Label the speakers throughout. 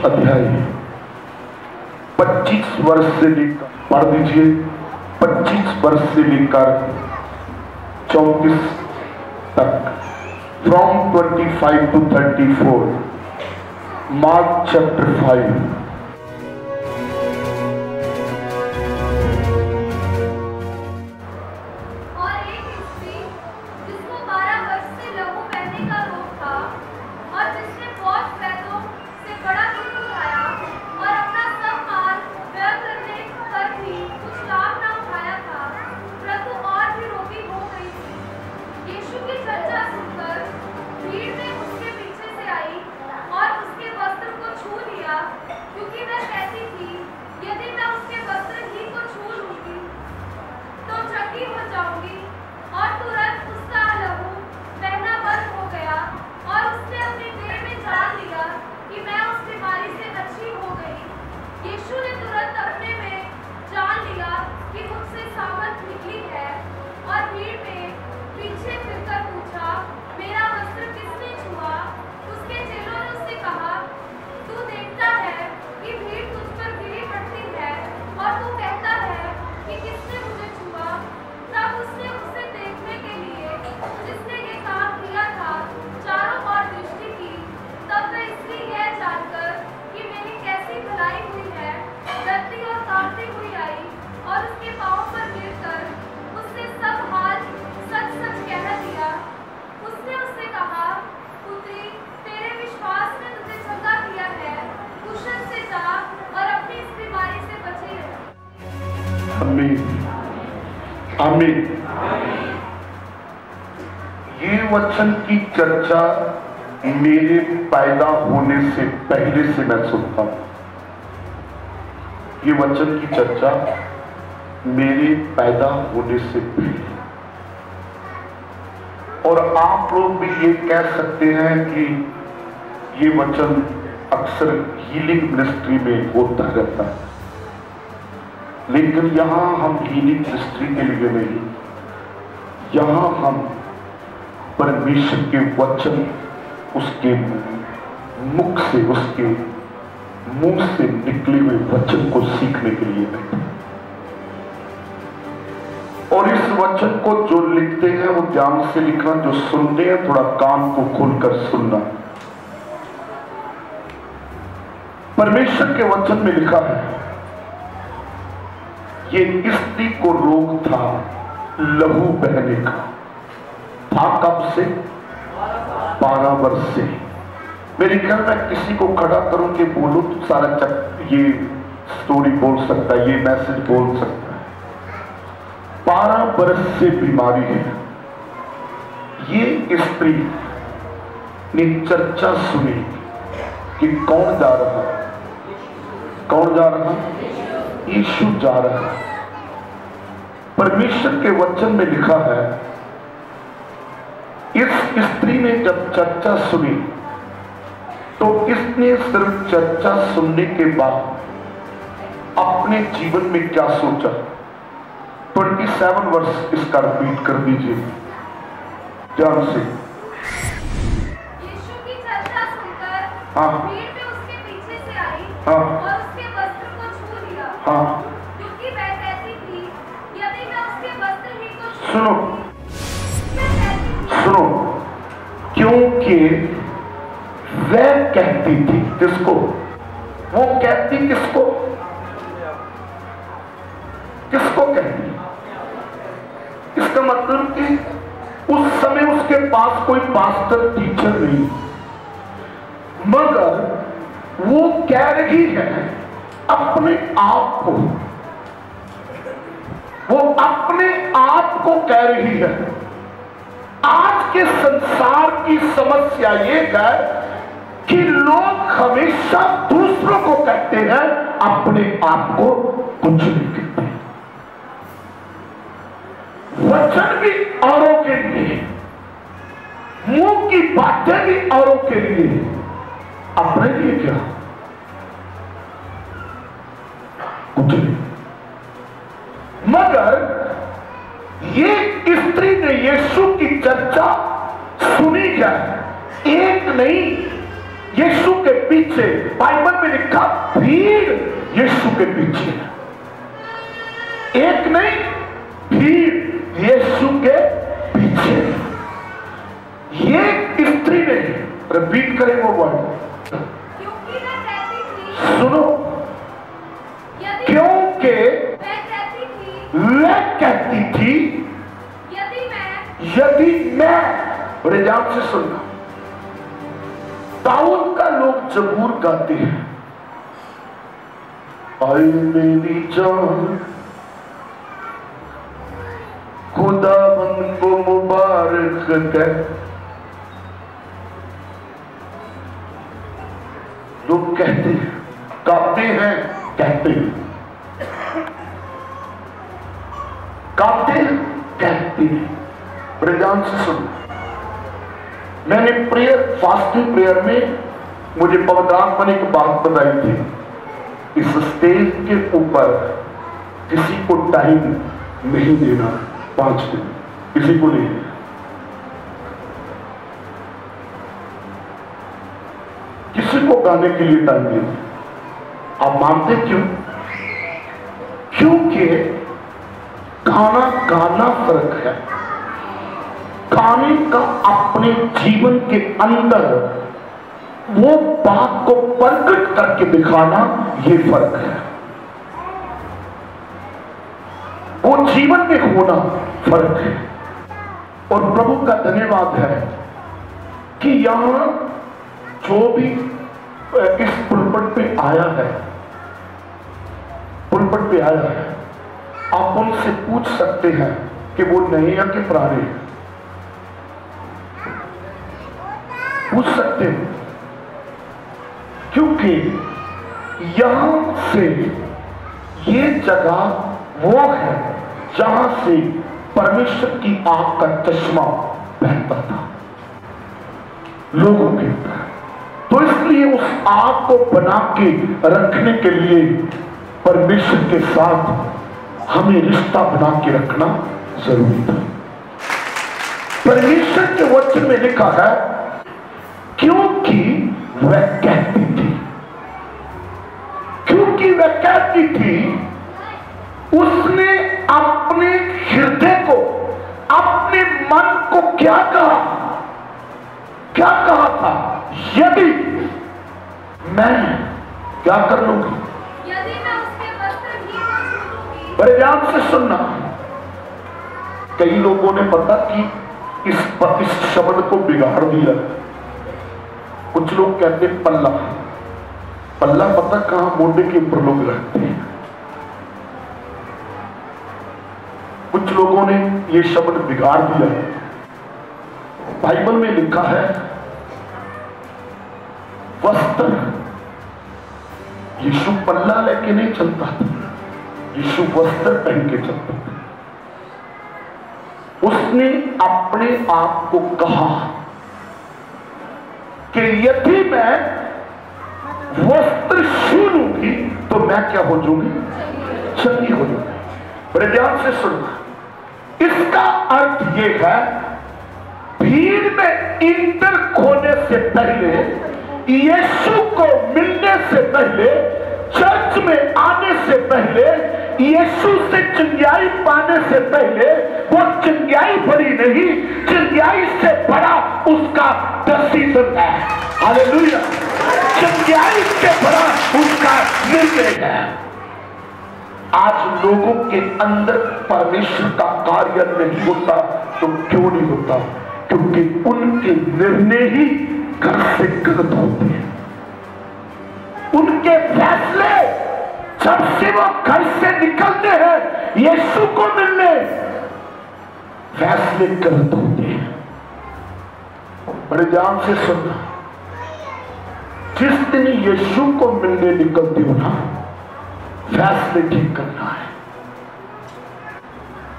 Speaker 1: अध्याय 25 वर्ष से लेकर, पढ़ दीजिए, 25 वर्ष से लेकर 34 तक, फ्रॉम 25 to 34, मार्क चैप्टर 5। आमीन। ये वचन की चर्चा मेरे पैदा होने से पहले से मैं सुनता हूं। ये वचन की चर्चा मेरे पैदा होने से पहले, और आप लोग भी ये कह सकते हैं कि ये वचन अक्सर हीलिंग मिनिस्ट्री में होता रहता है, लेकिन यहां हम हीलिंग मिनिस्ट्री के लिए नहीं, यहां हम परमेश्वर के वचन, उसके मुख से, उसके मुंह से निकले हुए वचन को सीखने के लिए बैठे। और इस वचन को जो लिखते हैं वो ध्यान से लिखना, जो सुनते हैं थोड़ा कान को खोलकर सुनना। परमेश्वर के वचन में लिखा है, ये स्त्री को रोग था लहू बहने का, था कब से? 12 वर्ष से। मेरे ख्याल में किसी को खड़ा करूं कि बोलो तो सारा ये स्टोरी बोल सकता है, ये मैसेज बोल सकता है। 12 वर्ष से बीमारी है। ये स्त्री ने चर्चा सुनी कि कौन जा रहा, कौन जा रहा? यीशु जा रहा है। परमेश्वर के वचन में लिखा है, इस स्त्री ने जब चर्चा सुनी तो इसने सिर्फ चर्चा सुनने के बाद अपने जीवन में क्या सोचा? 27 वर्ष इसका रिपीट कर दीजिए ध्यान से।
Speaker 2: यीशु की चर्चा सुनकर
Speaker 1: हाँ,
Speaker 2: भीड़ में उसके पीछे से आई,
Speaker 1: हाँ,
Speaker 2: और उसके वस्त्र को छू लिया,
Speaker 1: हाँ,
Speaker 2: क्योंकि वह कहती थी, यदि मैं उसके वस्त्र ही को छू
Speaker 1: सुनो,
Speaker 2: लूंगी।
Speaker 1: सुनो, क्योंकि वह कहती थी, किसको? वो कहती किसको? किसको कहती? इसका मतलब कि उस समय उसके पास कोई पास्टर टीचर नहीं, मगर वो कह रही है अपने आप को, वो अपने आप को कह रही है। आज के संसार की समस्या ये है कि लोग हमेशा दूसरों को कहते हैं, अपने आप को कुछ नहीं कहते। वचन भी औरों के लिए, मुंह की बातें भी औरों के लिए, अपने लिए क्या? कुछ नहीं। मगर ये स्त्री ने यीशु की चर्चा सुनी क्या? एक नहीं, यीशु के पीछे, बाइबल में लिखा भीड़ यीशु के पीछे, एक नहीं, भीड़ यीशु के पीछे। ये स्त्री ने, रिपीट करें वो वर्ड,
Speaker 2: क्योंकि मैं कहती थी,
Speaker 1: सुनो, क्योंकि वह कहती थी, यदि मैं, बड़े ध्यान से सुनना, दाऊद का लोग जबूर गाते हैं, आए मेरी जान खुदावंद को मुबारक कह। लोग कहते हैं, गाते हैं, कहते हैं, गाते हैं, कहते हैं। बड़े ध्यान से सुनो, मैंने प्रेयर, फास्टिंग प्रेयर में मुझे पवित्र आत्मा ने एक बात बताई थी, इस स्टेज के ऊपर किसी को टाइम नहीं देना, 5 दिन किसी को नहीं देना, किसी को गाने के लिए टाइम देना। आप मानते क्यों? क्योंकि गाना फर्क है, गाने का अपने जीवन के अंदर वो बात को प्रकट करके दिखाना, ये फर्क है। वो जीवन में होना फर्क है। और प्रभु का धन्यवाद है कि यहां जो भी इस पुलपट पे आया है, पुलपट पे आया है, आप उनसे पूछ सकते हैं कि वो नए या कि पुराने, पूछ सकते हैं, क्योंकि यहां से ये जगह वो है जहां से परमेश्वर की आग का चश्मा बहता था लोगों के ऊपर। तो इसलिए उस आग को बना के रखने के लिए परमेश्वर के साथ हमें रिश्ता बना के रखना जरूरी था। परमेश्वर के वचन में लिखा है, क्योंकि वह कहती थी, क्योंकि वह कहती थी, उसने अपने हृदय को, अपने मन को क्या कहा, क्या कहा था? यदि मैं क्या कर लूंगी,
Speaker 2: यदि मैं उसके वस्त्र ही को छू लूंगी।
Speaker 1: बड़े ध्यान से सुनना, कई लोगों ने पता कि इस शब्द को बिगाड़ दिया। कुछ लोग कहते पल्ला, पल्ला पता कहां, मोढे के ऊपर लोग रखते हैं। कुछ लोगों ने ये शब्द बिगाड़ दिया। बाइबल में लिखा है वस्त्र, यीशु पल्ला लेके नहीं चलता था, यीशु वस्त्र पहन के चलता था। उसने अपने आप को कहा कि यदि मैं वस्त्र छू लूंगी तो मैं क्या हो जाऊंगी, चंगी हो जाऊंगी। बड़े ध्यान से सुनना, इसका अर्थ यह है, भीड़ में इंटर होने से पहले, यीशु को मिलने से पहले, चर्च में आने से पहले, यीशु से चंगाई पाने से पहले, वो चंगाई बड़ी नहीं, चंगाई से बड़ा उसका डिसीजन है। हालेलुया, चंगाई से बड़ा उसका निर्णय है। आज लोगों के अंदर परमेश्वर का कार्य नहीं होता, तो क्यों नहीं होता? क्योंकि उनके निर्णय ही घर से गलत होते हैं। उनके फैसले जब से वो घर से निकलते हैं यीशु को मिलने, फैसले गलत होते हैं। बड़े ध्यान से सुनना, जिस दिन यीशु को मिलने निकलते हो ना, फैसले ठीक करना है।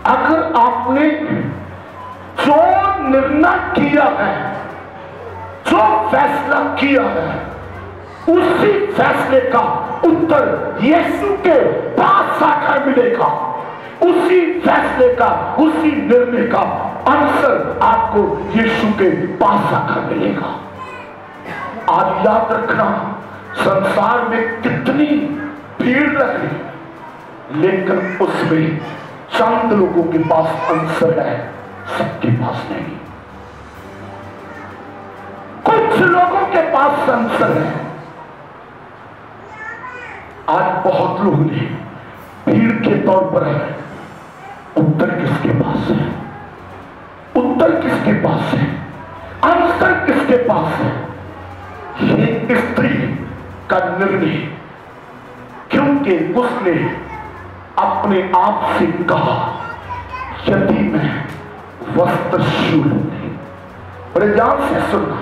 Speaker 1: अगर आपने जो निर्णय किया है, जो फैसला किया है, उसी फैसले का उत्तर यीशु के पास आकर मिलेगा। उसी फैसले का, उसी निर्णय का आंसर आपको यीशु के पास आकर मिलेगा। आज याद रखना, संसार में कितनी भीड़ रही, लेकिन उसमें चंद लोगों के पास आंसर है, सबके पास नहीं। कुछ लोगों के पास आंसर है। आज बहुत लोग ने भीड़ के तौर पर है, उत्तर किसके पास है? उत्तर किसके पास है? आंसर किसके पास है? ये स्त्री का निर्णय, क्योंकि उसने अपने आप से कहा, यदि मैं वस्त्र छू लूंगी। बड़े ध्यान से सुनना,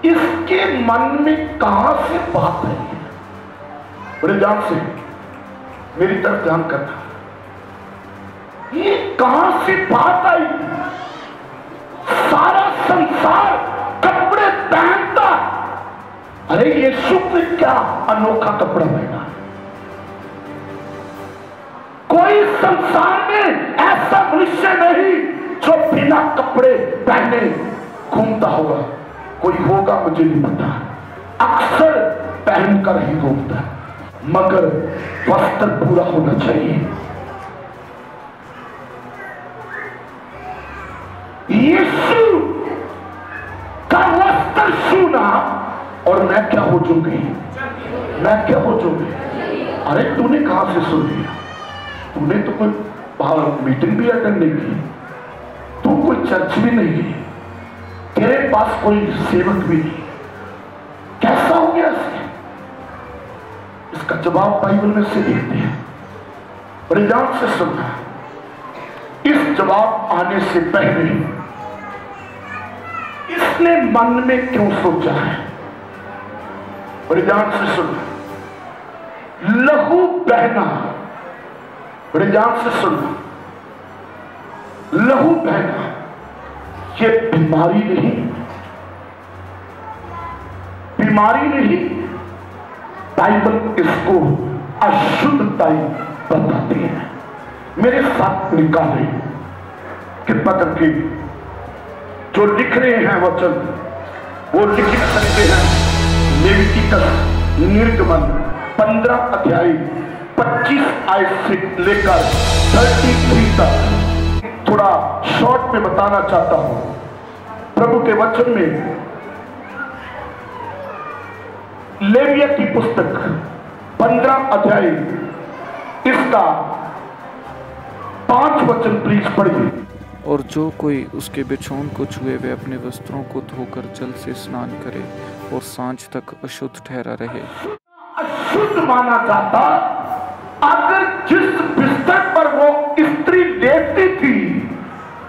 Speaker 1: इसके मन में कहां से बात आई है? बड़े ध्यान से मेरी तरफ ध्यान करना, ये कहां से बात आई? सारा संसार कपड़े पहनता, अरे यीशु ने क्या अनोखा कपड़ा पहना? कोई संसार में ऐसा मनुष्य नहीं जो बिना कपड़े पहने घूमता होगा। कोई होगा मुझे नहीं पता, अक्सर पहनकर ही घूमता, मगर वस्त्र पूरा होना चाहिए। यीशु का वस्त्र छूना और मैं क्या हो चुकी, मैं क्या हो चुकी? अरे तूने कहां से सुन लिया? तूने तो कोई बाहर मीटिंग भी अटेंड नहीं की, तू कोई चर्च भी नहीं गई, तेरे पास कोई सेवक भी नहीं, कैसा हो गया इसके? इसका जवाब बाइबल में से देखते हैं। बड़े ध्यान से सुनना, इस जवाब आने से पहले इसने मन में क्यों सोचा है? बड़े ध्यान से सुनना, लहू बहना, बड़े ध्यान से सुनना, लहू बहना ये बीमारी नहीं, बीमारी नहीं, बाइबल इसको अशुद्धता बताते हैं। मेरे साथ निकाले कृपा करके, जो लिख रहे हैं वचन वो लिख सकते हैं। लेवितिकस निर्गमन 15 अध्याय 25 आयत से लेकर 33 तक थोड़ा शॉर्ट में बताना चाहता हूं। प्रभु के वचन में लेविया की पुस्तक 15 अध्याय इसका 5 वचन प्लीज पढ़िए।
Speaker 3: और जो कोई उसके बिछौन को छुए वे अपने वस्त्रों को धोकर जल से स्नान करे और सांझ तक अशुद्ध ठहरा रहे।
Speaker 1: अशुद्ध माना जाता अगर जिस बिस्तर पर वो स्त्री लेटती थी,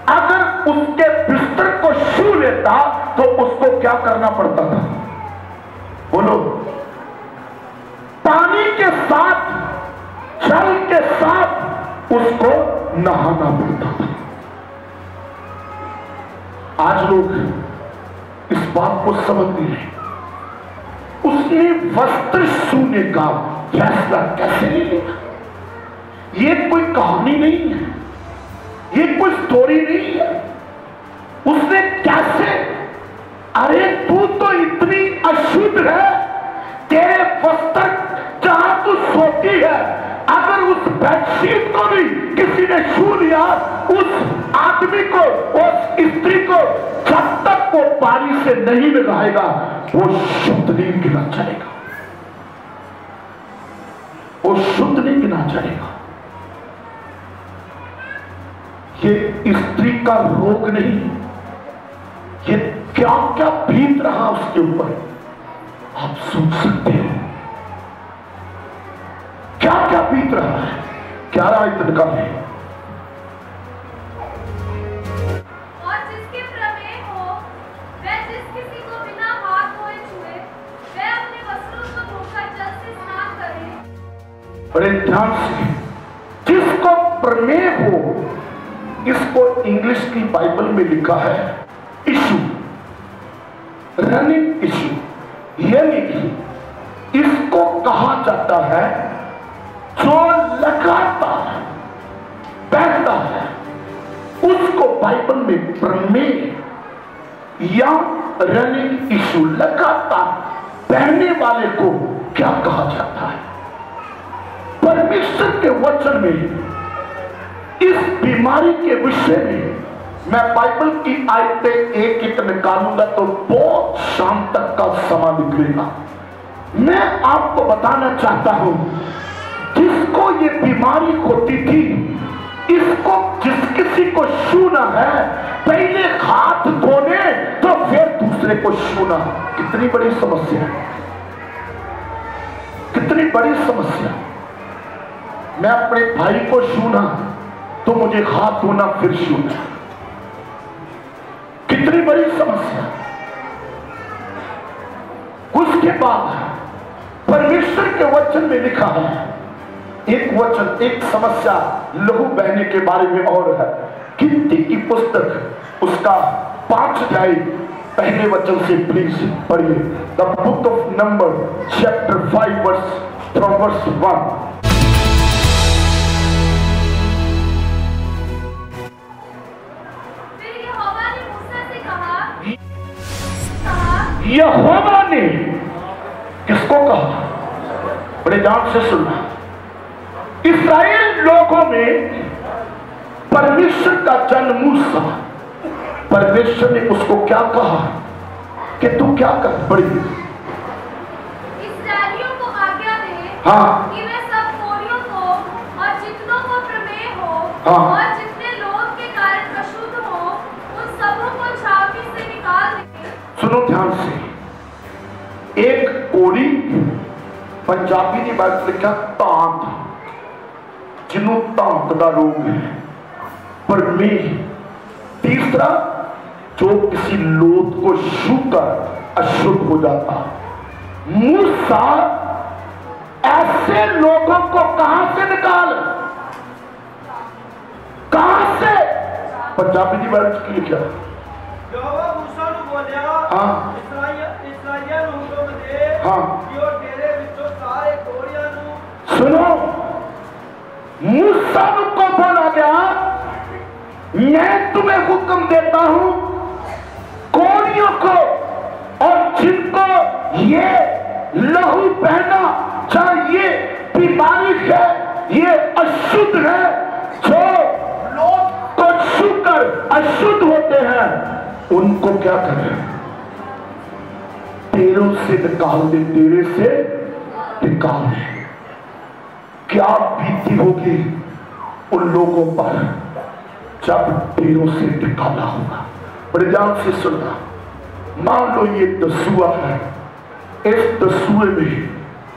Speaker 1: अगर उसके बिस्तर को छू लेता तो उसको क्या करना पड़ता था? बोलो। पानी के साथ, जल के साथ उसको नहाना पड़ता था। आज लोग इस बात को समझ नहीं रहे। उसने वस्त्र छूने का फैसला कैसे ले लिया? ये कोई कहानी नहीं है, ये कोई स्टोरी नहीं है। उसने कैसे? अरे तू तो इतनी अशुद्ध है, तेरे वस्त्र जहां तू सोती है, अगर उस बेडशीट को भी किसी ने छू लिया, उस आदमी को, उस स्त्री को जब तक वो पानी से नहीं नहाएगा वो शुद्ध नहीं गिना जाएगा, वो शुद्ध नहीं गिना जाएगा। ये स्त्री का रोग नहीं, ये क्या क्या बीत रहा उसके ऊपर आप सोच सकते हो। क्या क्या बीत रहा है, क्या राय निकाल है।
Speaker 2: और जिसके प्रमेह हो, वह जिस किसी को बिना हाथ धोए छुए, वह अपने वस्त्रों को धोकर जल से स्नान करे।
Speaker 1: बड़े ध्यान से, जिसको प्रमेह हो, इसको इंग्लिश की बाइबल में लिखा है इशू, रनिंग इशू, यानी कि इसको कहा जाता है जो लगातार कहता है उसको बाइबल में प्रमेय या रनिंग इशू लगातार बहने वाले को क्या कहा जाता है? परमेश्वर के वचन में इस बीमारी के विषय में मैं बाइबल की आयतें एक एक निकालूंगा तो बहुत शाम तक का समय निकलेगा। मैं आपको बताना चाहता हूं, जिसको ये बीमारी होती थी, इसको जिस किसी को छूना है पहले हाथ धोने तो फिर दूसरे को छूना। कितनी बड़ी समस्या है, कितनी बड़ी समस्या। मैं अपने भाई को छूना तो मुझे हाथ धोना फिर छूना, कितनी बड़ी समस्या। उसके बाद परमेश्वर के वचन में लिखा है एक वचन, एक समस्या लहू बहने के बारे में और है। गिनती की पुस्तक उसका 5 अध्याय पहले वचन से प्लीज पढ़िए। The book of number chapter 5 from verse 1। यहोवा ने किसको कहा? बड़े ध्यान से सुनना। इस्राएल लोगों में परमेश्वर का जन मूसा, परमेश्वर ने उसको क्या कहा कि तू क्या कर? बड़ी
Speaker 2: इस्राएलियों को आज्ञा दे कि वे सब कोढ़ियों को और जितनों को प्रमेह हो और जितने लोग के कारण अशुद्ध हो उन सबों को छावनी से निकाल दे।
Speaker 1: सुनो ध्यान से। एक कोड़ी पंजाबी की बात लिखा तांत, जिन्हों तांत का रोग है। प्रमेह, तीसरा जो किसी लोथ को छूकर अशुद्ध हो जाता। मूसा ऐसे लोगों को कहां से निकाल, कहां से? पंजाबी की बात की लिखा सुनो, मूसा को बोला गया मैं तुम्हें हुक्म देता हूं कोढ़ियों को और जिनको ये लहू बहना चाहे ये बीमारी है, ये अशुद्ध है, जो लोग को छूकर अशुद्ध होते हैं, उनको क्या करें? तेरों से निकाल दे, तेरे से निकाल दे। क्या बीती होगी उन लोगों पर जब तेरों से निकाला होगा? बड़े ध्यान से सुनना। मान लो ये दसुआ है, इस दसुए में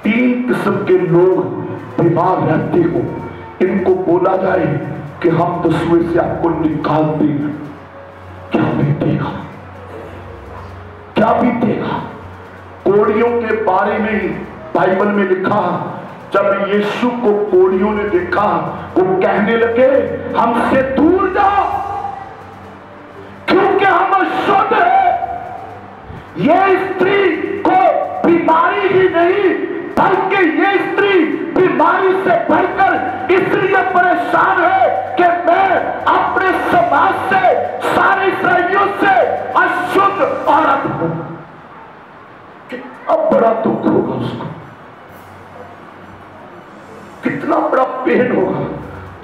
Speaker 1: 3 किस्म के लोग बीमार रहते हो, इनको बोला जाए कि हम दसुए से आपको निकाल देंगे, क्या बीतेगा? क्या बीतेगा? कोढ़ियों के बारे में बाइबल में लिखा, जब यीशु को कोढ़ियों ने देखा वो कहने लगे हमसे दूर जाओ क्योंकि हम अशुद्ध हैं। ये स्त्री को बीमारी ही नहीं बल्कि ये स्त्री बीमारी से भरकर इसलिए परेशान है कि मैं अपने समाज से, सारे इस्राएलियों से अशुद्ध औरत हूं। कितना बड़ा दुख होगा उसको, कितना बड़ा पेन होगा।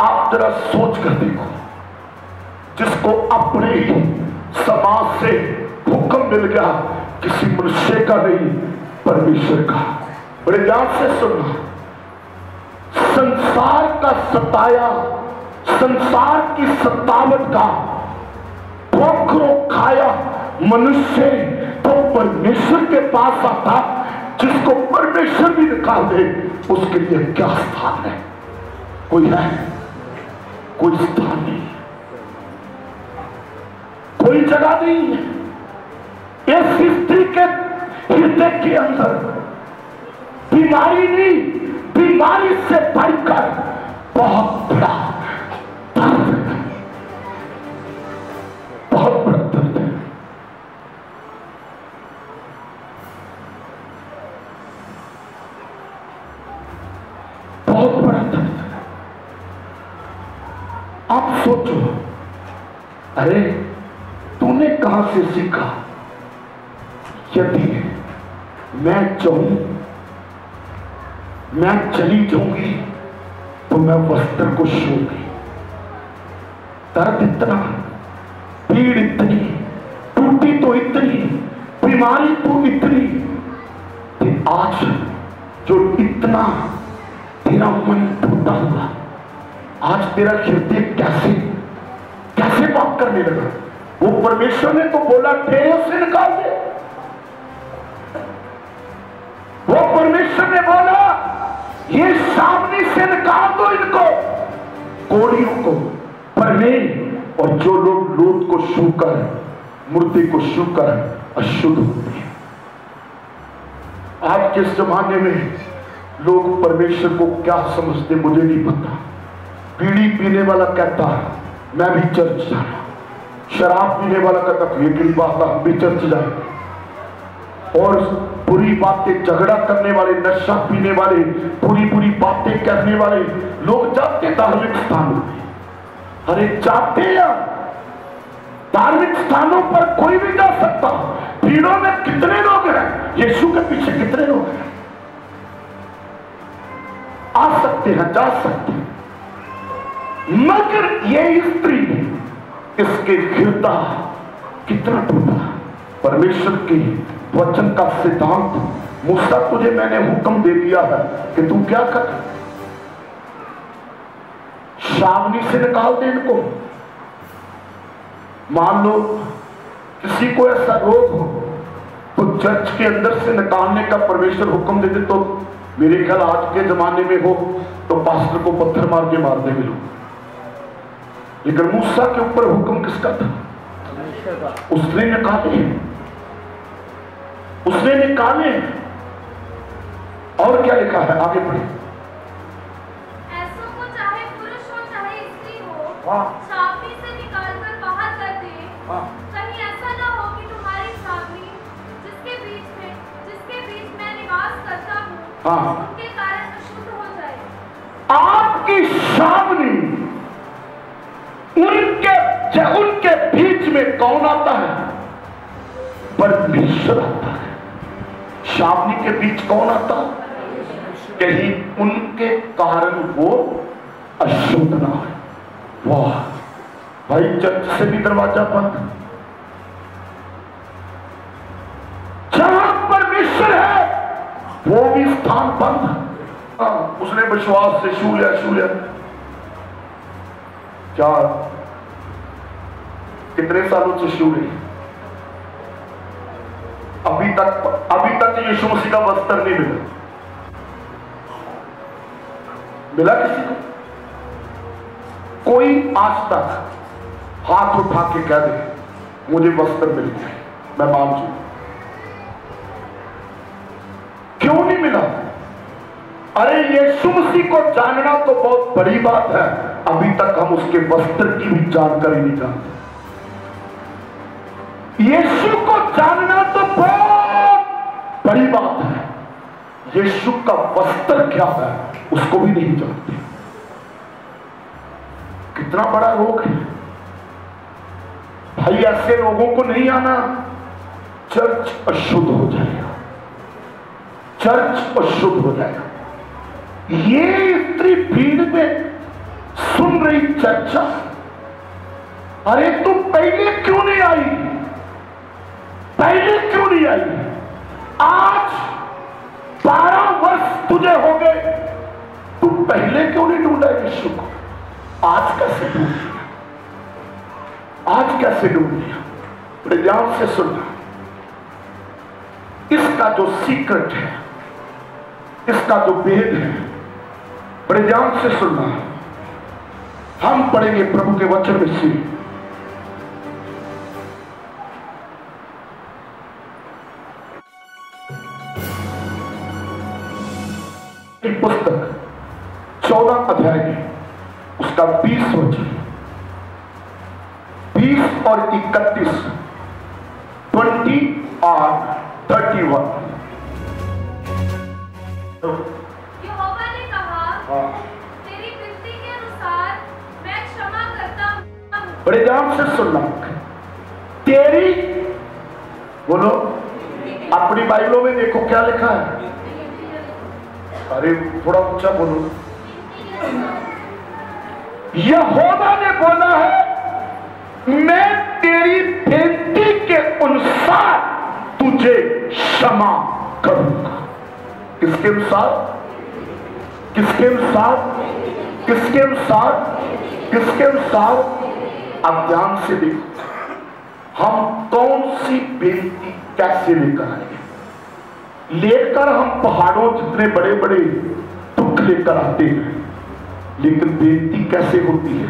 Speaker 1: आप जरा सोच कर देखो, जिसको अपने समाज से हुक्म मिल गया, किसी मनुष्य का नहीं परमेश्वर का। बड़े ध्यान से सुनना। संसार का सताया, संसार की सतावट का खोखरो खाया मनुष्य तो परमेश्वर के पास आता, जिसको परमेश्वर भी निकाल दे, उसके लिए क्या स्थान है? कोई है? कोई स्थान नहीं, कोई जगह नहीं है। इस स्त्री के हृदय के अंदर बीमारी नहीं, बीमारी से बढ़कर बहुत बड़ा दर्द है, बहुत बड़ा दर्द है। बहुत बड़ा दर्द है। आप सोचो, अरे तूने कहां से सीखा? यदि मैं चाहूं मैं चली जाऊंगी तो मैं वस्त्र को छूंगी। दर्द इतना, पीड़ इतनी, टूटी तो इतनी, बीमारी तो इतनी कि आज जो इतना तेरा मन टूटा हुआ, आज तेरा हृदय कैसे कैसे बात करने लगा? वो परमेश्वर ने तो बोला ढेरों से निकाल दे। वो परमेश्वर ने बोला ये सामने से निकाल दो इनको, कोड़ियों को, पर नहीं। और जो लोग लोथ को छूकर, मूर्ति को छूकर अशुद्ध होते हैं। आज के जमाने में लोग परमेश्वर को क्या समझते मुझे नहीं पता। बीड़ी पीने वाला कहता मैं भी चर्च जाना, शराब पीने वाला कहता ये की बात हम भी चर्च जाए, और बुरी बातें, झगड़ा करने वाले, नशा पीने वाले, बुरी बुरी बातें करने वाले लोग जाते धार्मिक स्थानों में। अरे जाते हैं, धार्मिक स्थानों पर कोई भी जा सकता। भीड़ों में कितने लोग हैं, यीशु के पीछे कितने लोग हैं, आ सकते हैं, जा सकते हैं। मगर ये स्त्री, इसके हृदय कितना टूटा। परमेश्वर की वचन का सिद्धांत, मूसा तुझे मैंने हुक्म दे दिया है कि तू क्या कर, छावनी से निकाल दे इनको। मान लो किसी को ऐसा रोग हो तो चर्च के अंदर से निकालने का परमेश्वर हुक्म दे दे, तो मेरे ख्याल आज के जमाने में हो तो पास्टर को पत्थर मार के मार देंगे लोग। लेकिन मूसा के ऊपर हुक्म किसका था? उसने निकाले, उसने निकाले। और क्या लिखा है, आगे पढ़े।
Speaker 2: ऐसों को चाहे पुरुष हो चाहे स्त्री हो,
Speaker 1: हाँ,
Speaker 2: छावनी से निकालकर बाहर कर दे।
Speaker 1: हाँ,
Speaker 2: कहीं ऐसा ना हो कि तुम्हारी छावनी जिसके बीच मैं निवास करता हूँ,
Speaker 1: हाँ,
Speaker 2: उनके कारण अशुद्ध हो जाए।
Speaker 1: आपकी छावनी, उनके बीच में कौन आता है? परमेश्वर आता है। छावनी के बीच कौन आता? कहीं उनके कारण वो अशुद्ध ना है। वाह भाई, चर्च से भी दरवाजा बंद, जहां परमेश्वर है वो भी स्थान बंद। उसने विश्वास से छू लिया। क्या कितने सालों से छू रही, अभी तक यीशु मसीह का वस्त्र नहीं मिला किसी को? कोई आज तक हाथ उठा के कह दे मुझे वस्त्र मिल गया, मैं मान चुका। क्यों नहीं मिला? अरे यीशु मसीह को जानना तो बहुत बड़ी बात है, अभी तक हम उसके वस्त्र की भी जानकारी नहीं जानते। यीशु को जानना तो बहुत बड़ी बात है, यीशु का वस्त्र क्या है उसको भी नहीं जानते। कितना बड़ा रोग है भाई, ऐसे लोगों को नहीं आना, चर्च अशुद्ध हो जाएगा, चर्च अशुद्ध हो जाएगा। ये स्त्री भीड़ में सुन रही चर्चा, अरे तू पहले क्यों नहीं आई, पहले क्यों नहीं आई? आज 12 वर्ष तुझे हो गए, तू पहले क्यों नहीं ढूंढा यीशु को? आज कैसे ढूंढ लिया, आज कैसे ढूंढ लिया? बड़े ध्यान से सुनना, इसका जो सीक्रेट है, इसका जो भेद है, बड़े ध्यान से सुनना। हम पढ़ेंगे प्रभु के वचन में से, पुस्तक 14 अध्याय में उसका 20 वचन, 20 और 31, 20 और 31।
Speaker 2: यहोवा ने कहा, तेरी विनती के अनुसार मैं क्षमा करता
Speaker 1: बड़े ध्यान से सुनना। तेरी, बोलो, अपनी बाइबलों में देखो क्या लिखा है। अरे थोड़ा ऊंचा बोलो। यहोवा ने बोला है मैं तेरी बेनती के अनुसार तुझे क्षमा करूंगा। किसके अनुसार? किसके अनुसार? किसके अनुसार? किसके अनुसार? अब ध्यान से देखो, हम कौन सी बेनती कैसे लेकर आए? लेकर हम पहाड़ों जितने बड़े बड़े दुख लेकर आते हैं, लेकिन बेनती कैसे होती है?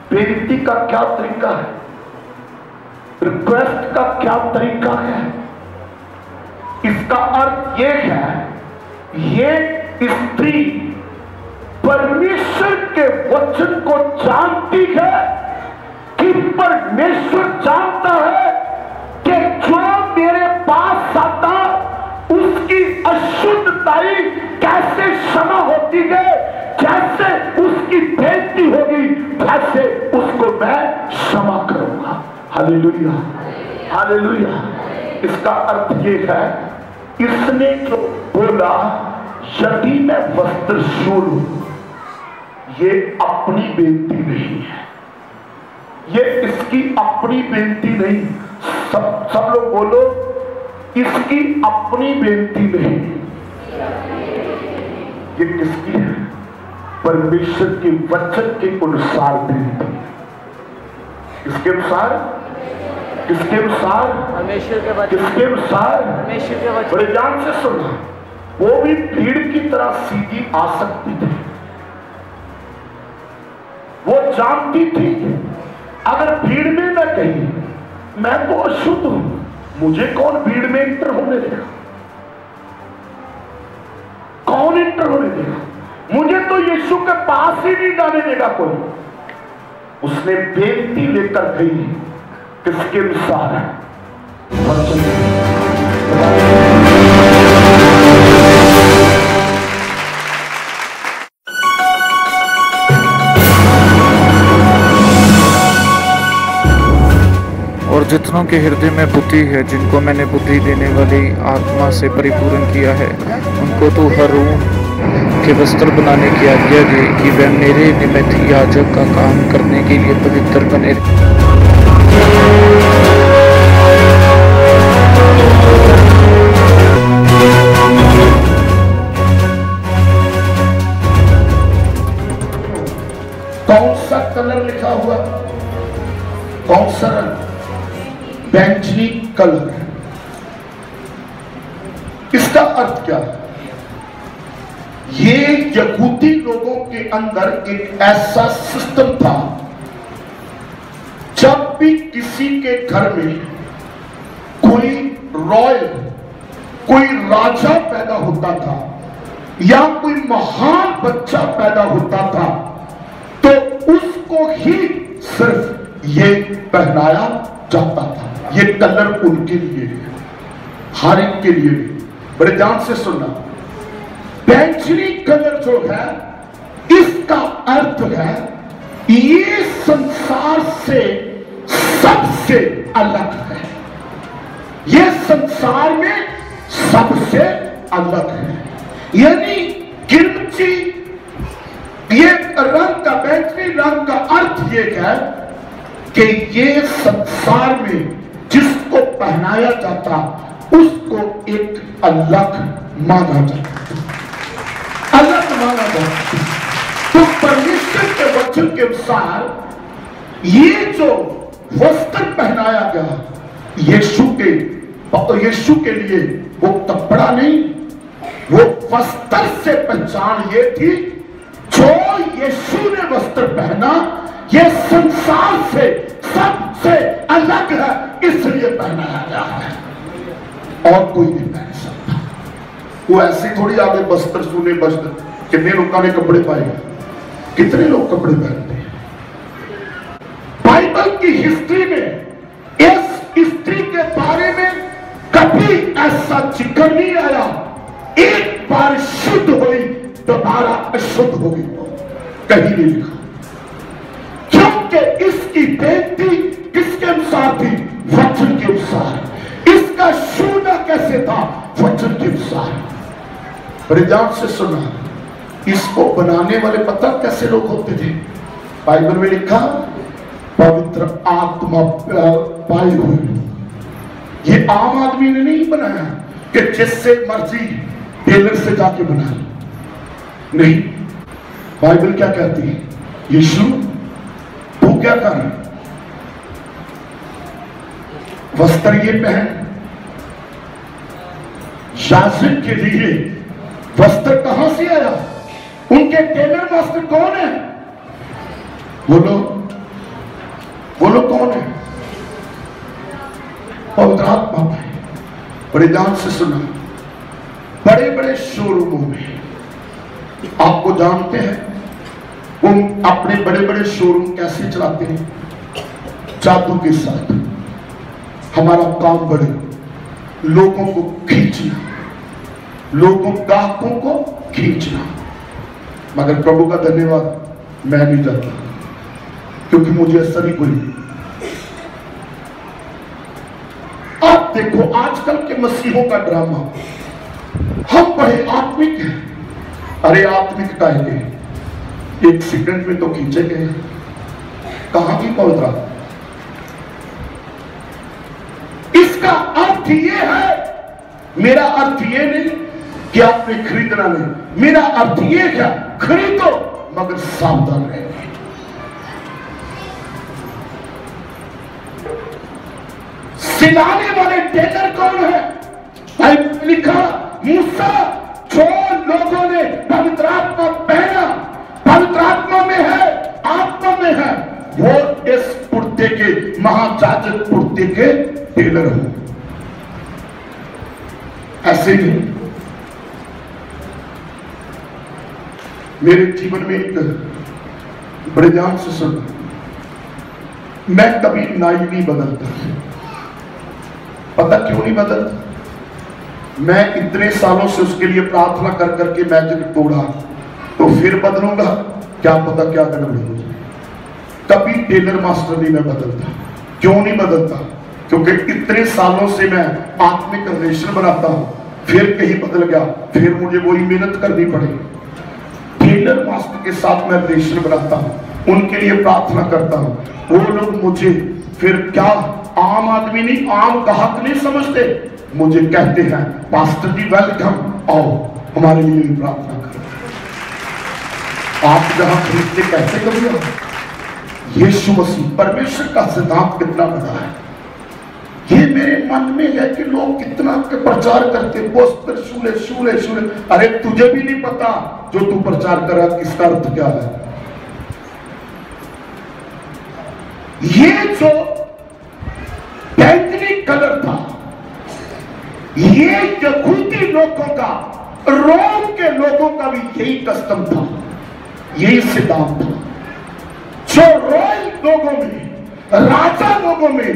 Speaker 1: बेनती का क्या तरीका है? रिक्वेस्ट का क्या तरीका है? इसका अर्थ यह है, ये स्त्री परमेश्वर के वचन को जानती है कि परमेश्वर जानता है कि जो मेरे पास आता उसकी अशुद्धताई कैसे क्षमा होती है, जैसे उसकी बेइज्जती होगी वैसे उसको मैं क्षमा करूंगा। Hallelujah, hallelujah. इसका अर्थ ये है, इसने जो बोला यदि मैं वस्त्रशूल हूं, ये अपनी बेनती नहीं है, ये इसकी अपनी बेनती नहीं। सब लोग बोलो, इसकी अपनी बेनती नहीं, ये किसकी है? परमेश्वर के वचन के अनुसार बेनती। किसके अनुसार? किसके अनुसार? परमेश्वर के वचन। किसके अनुसार? परमेश्वर के वचन। बड़े ध्यान से सुनना। वो भी भीड़ की तरह सीधी आ सकती थी। वो जानती थी अगर भीड़ में मैं गई, मैं तो अशुद्ध हूं, मुझे कौन भीड़ में इंटर होने देगा? कौन इंटर होने देगा? मुझे तो यीशु के पास ही नहीं जाने देगा कोई। उसने बेनती लेकर गई, किसके अनुसार?
Speaker 3: और जितनों के हृदय में बुद्धि है, जिनको मैंने बुद्धि देने वाली आत्मा से परिपूर्ण किया है, उनको तो हारून के वस्त्र बनाने की आज्ञा दी कि वे मेरे निमित्त याजक का काम करने के लिए पवित्र बने।
Speaker 1: कौन सा कलर लिखा हुआ? कौन सा रंग? बैंगनी कलर। इसका अर्थ क्या है? ये यहूदी लोगों के अंदर एक ऐसा सिस्टम था, जब भी किसी के घर में कोई रॉयल, कोई राजा पैदा होता था या कोई महान बच्चा पैदा होता था, तो उसको ही सिर्फ ये पहनाया जाता था। ये कलर उनके लिए, हर एक के लिए। बड़े ध्यान से सुनना। बैंगनी कलर जो है, इसका अर्थ है ये संसार से सबसे अलग है, ये संसार में सबसे अलग है। यानी गिरची, ये रंग का, बैंगनी रंग का अर्थ ये है कि ये संसार में जिसको पहनाया जाता उसको एक अलग माना जाता, अलग माना जाता। तो परमेश्वर के वचन के अनुसार ये जो वस्त्र पहनाया गया यीशु के लिए, वो कपड़ा नहीं, वो वस्त्र से पहचान ये थी, जो यीशु ने वस्त्र पहना ये संसार से सबसे अलग है, इसलिए पहनाया गया है, और कोई नहीं पहन सकता। वो ऐसे थोड़ी आगे वस्त्र सुने वस्त्र। कितने लोगों ने कपड़े पाए? कितने लोग कपड़े पहनते हैं? बाइबल की हिस्ट्री में इस स्त्री के बारे में कभी ऐसा जिक्र नहीं आया, एक बार शुद्ध हुई दोबारा अशुद्ध हो गई, कहीं नहीं लिखा। कि इसकी बेनती किसके अनुसार थी? वचन के अनुसार। इसका छूना कैसे था? वचन के अनुसार। बड़े ध्यान से सुना, इसको बनाने वाले पता कैसे लोग होते थे? बाइबल में लिखा पवित्र आत्मा पाए हुए। ये आम आदमी ने नहीं बनाया कि जिससे मर्जी टेलर से जाके बना, नहीं। बाइबल क्या कहती है? यीशु तू क्या कर, वस्त्र ये पहन। याजक के लिए वस्त्र कहां से आया? उनके टेलर मास्टर कौन है? बोलो बोलो कौन है? पवित्र आत्मा है। बड़े ध्यान से सुना, बड़े बड़े शोरूमों में आपको जानते हैं वो अपने बड़े बड़े शोरूम कैसे चलाते हैं? जादू के साथ। हमारा काम बड़े लोगों को खींचना, लोगों ग्राहकों को खींचना। मगर प्रभु का धन्यवाद, मैं नहीं जाता क्योंकि मुझे असर ही कोई। आप देखो आजकल के मसीहों का ड्रामा, हम बड़े आत्मिक हैं। अरे आत्मिक का है, एक सेकंड में तो खींचे गए। कहां की पवित्र? इसका अर्थ यह है, मेरा अर्थ यह नहीं कि आपने खरीदना नहीं, मेरा अर्थ यह क्या? खरीदो मगर सावधान रहें। सिलाने वाले टेलर कौन है? लिखा मूसा, जो लोगों ने पवित्र आत्मा पहना, पवित्र आत्मा में है, आत्मा में है, वो इस पुर्ते के महाजाजक पुर्ते के टेलर हो। ऐसे ही मेरे जीवन में एक बड़े ध्यान से सुन, मैं कभी नाई नहीं बदलता। पता क्यों नहीं बदलता? मैं इतने सालों से उसके लिए प्रार्थना कर करके मैजिक तोड़ा, तो फिर बदलूंगा? क्या पता क्या गड़बड़ी हो जाए। कभी टेलर मास्टर नहीं मैं बदलता। क्यों नहीं बदलता? क्योंकि इतने सालों से मैं आत्मिक रिलेशन बनाता हूं, फिर कहीं बदल गया, फिर मुझे वही मेहनत करनी पड़ेगी। टेलर मास्टर के साथ मैं रिलेशन बनाता हूं, उनके लिए प्रार्थना करता हूं, वो लोग मुझे फिर क्या आम आदमी नहीं, आम ग्राहक नहीं समझते, मुझे कहते हैं पास्टर जी वेलकम, आओ हमारे लिए प्रार्थना करो। आप जहां खरीदते कैसे करोगे? यीशु मसीह परमेश्वर का सिद्धांत कितना बड़ा है। ये मेरे मन में है कि लोग कितना प्रचार करते, पोस्टर शूले शूले शूले। अरे तुझे भी नहीं पता जो तू प्रचार कर रहा किसका अर्थ क्या है। ये जो बैंगनी कलर था, ये यहूदी लोगों का, रोम के लोगों का भी यही कस्टम था, यही सिद्धांत था। जो रॉयल लोगों में, राजा लोगों में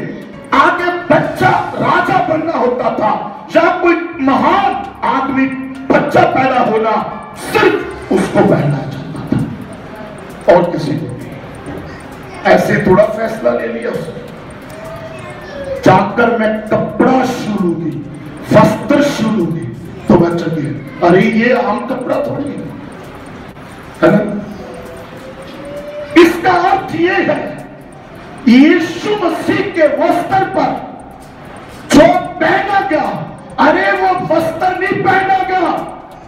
Speaker 1: आगे बच्चा राजा बनना होता था, या कोई महान आदमी बच्चा पैदा होना, सिर्फ उसको पहनना चाहता था और किसी को नहीं। ऐसे थोड़ा फैसला ले लिया उसने, जाकर मैं कपड़ा छूलूंगी, वस्त्र छूलूंगी तो मैं चली। अरे ये आम कपड़ा थोड़ी है ना। इसका अर्थ ये है, यीशु मसीह के वस्त्र पर जो पहना गया, अरे वो वस्त्र नहीं पहना गया,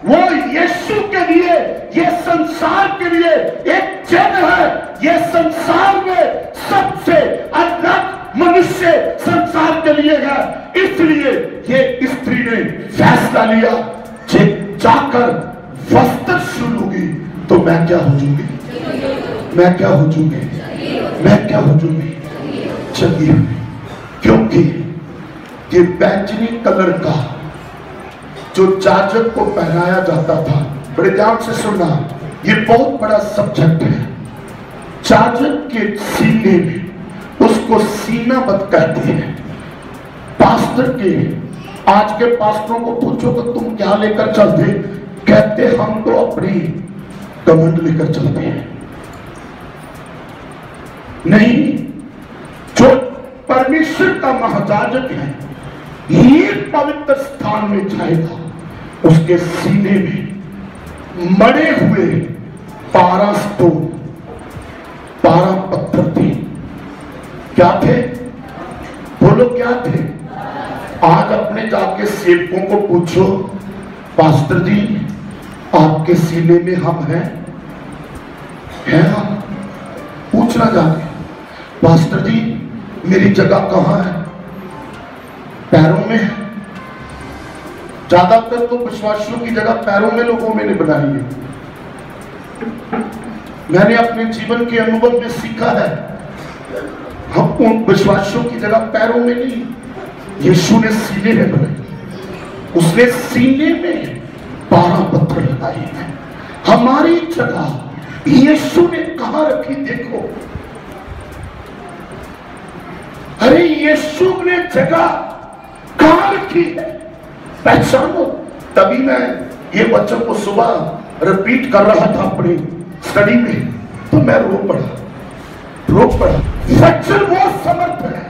Speaker 1: वो यीशु के लिए, ये संसार के लिए एक चिन्ह है। ये संसार में सबसे अलग मनुष्य संसार के लिए है। इसलिए ये स्त्री ने फैसला लिया, जाकर वस्त्र छूलूंगी तो मैं क्या हो जाऊंगी, मैं क्या हो जाऊंगी, मैं क्या हो जाऊंगी, चली हुई। क्योंकि ये बैंगनी कलर का जो जाजक को पहनाया जाता था, बड़े ध्यान से सुनना, ये बहुत बड़ा सब्जेक्ट है। जाजक के सीने में, उसको सीना बद कहते हैं। पास्टर के, आज के पास्टरों को पूछो तो तुम क्या लेकर चलते, कहते हम तो अपनी कमंड लेकर चलते हैं। नहीं, जो परमेश्वर का महायाजक है ये पवित्र स्थान में जाएगा, उसके सीने में मड़े हुए 12 स्टोन, 12 पत्थर थे। क्या थे? बोलो क्या थे? आज अपने जाके सेवकों को पूछो, पास्टर जी आपके सीने में हम हैं? हम पूछना जाके, पास्टर जी मेरी जगह कहां है? पैरों में है। ज्यादातर तो विश्वासियों की जगह पैरों में लोगों में बनाई है। मैंने अपने जीवन के अनुभव में सीखा है, हम उन विश्वासियों की जगह पैरों में नहीं, यीशु ने सीने में बनाई। उसने सीने में 12 पत्थर लगाए हैं। हमारी जगह यीशु ने कहां रखी? देखो, अरे यीशु ने जगह कहां रखी है? पहचानो। तभी मैं ये वचन को सुबह रिपीट कर रहा था अपनी स्टडी में, तो मैं रो पड़ा। वचन वो समर्थ है,